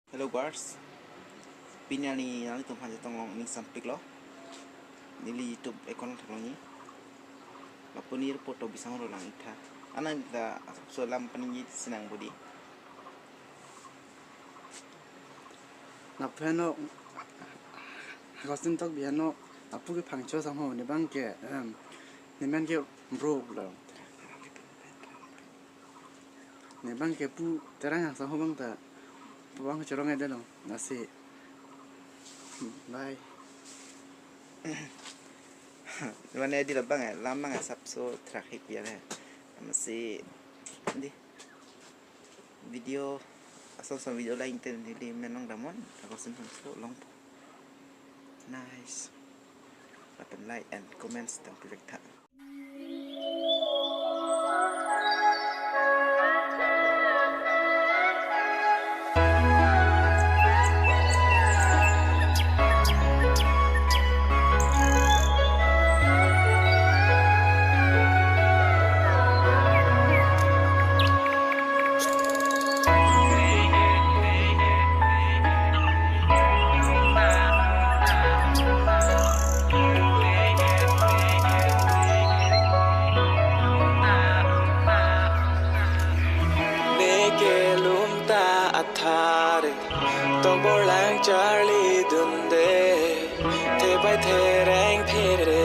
Hello bars, pinani nang itu hanya tolong ni sampik lo, nili YouTube account tolong ni, lapun ni foto bisa ngoro lang ita, anak kita solam peninjit senang budi. 나쁘노 가슴 딱 비하노 아프게 방쳐 상호 내 방게 내면게 브로블 내 방게 부 때랑 상호 방다 부방 저런 애들은 나시 바이 Mana di labang lama nggak sabso terakhir ya lah, masih di video asal video lain di menong damon, aku senang so long. Nice. Button like and comments dan project. Atare to borlang charlie dunde te bai te rang phere